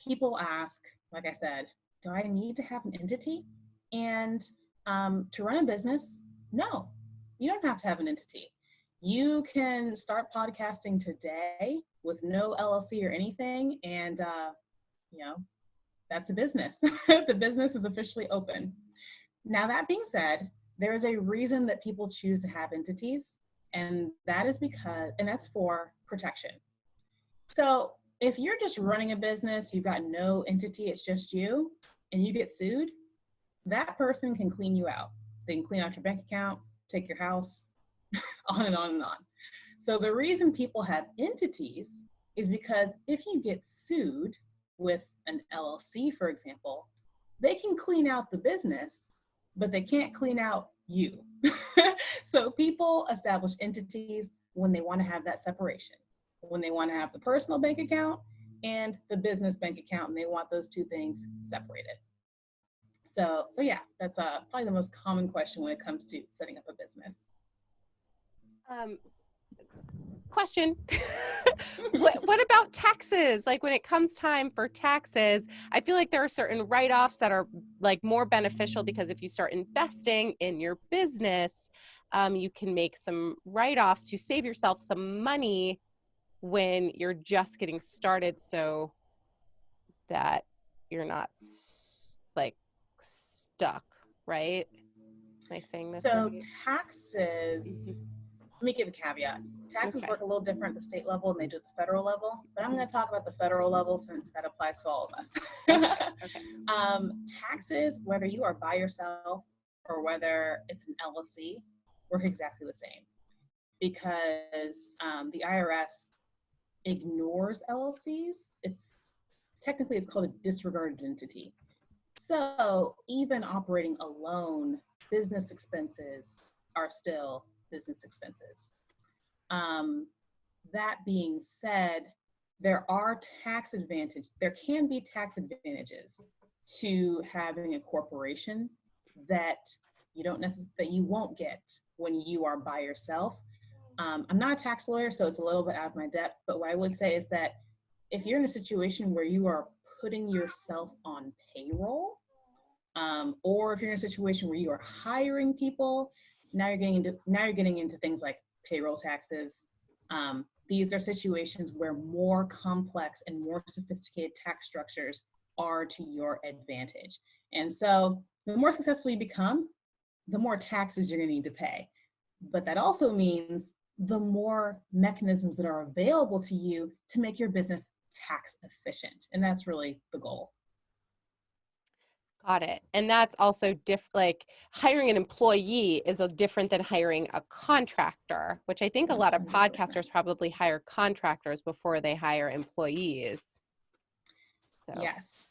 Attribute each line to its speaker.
Speaker 1: people ask, like I said, do I need to have an entity? And to run a business, no, you don't have to have an entity. You can start podcasting today with no LLC or anything, and you know, that's a business. The business is officially open. Now, that being said, there is a reason that people choose to have entities, and that is because, and that's for protection. So if you're just running a business, you've got no entity, it's just you, and you get sued, that person can clean you out. They can clean out your bank account, take your house, on and on and on. So the reason people have entities is because if you get sued with an LLC, for example, they can clean out the business, but they can't clean out you. So people establish entities when they want to have that separation, when they want to have the personal bank account and the business bank account, and they want those two things separated. So yeah, that's probably the most common question when it comes to setting up a business.
Speaker 2: Question. What about taxes? Like when it comes time for taxes, I feel like there are certain write-offs that are like more beneficial because if you start investing in your business, you can make some write-offs to save yourself some money when you're just getting started so that you're not like stuck, right? Am I saying this
Speaker 1: So
Speaker 2: right?
Speaker 1: taxes, let me give a caveat. Taxes work a little different at the state level than they do at the federal level, but I'm going to talk about the federal level since that applies to all of us.
Speaker 2: Okay.
Speaker 1: Taxes, whether you are by yourself or whether it's an LLC, work exactly the same because the IRS ignores LLCs. Technically it's called a disregarded entity. So even operating alone, business expenses are still business expenses. That being said, there can be tax advantages to having a corporation that that you won't get when you are by yourself. I'm not a tax lawyer, so it's a little bit out of my depth, but what I would say is that if you're in a situation where you are putting yourself on payroll, or if you're in a situation where you are hiring people, now you're getting into things like payroll taxes. These are situations where more complex and more sophisticated tax structures are to your advantage. And so the more successful you become, the more taxes you're going to need to pay. But that also means the more mechanisms that are available to you to make your business tax efficient. And that's really the goal.
Speaker 2: Got it. And that's also like hiring an employee is different than hiring a contractor, which I think a lot of
Speaker 1: 100%.
Speaker 2: podcasters probably hire contractors before they hire employees. So.
Speaker 1: Yes.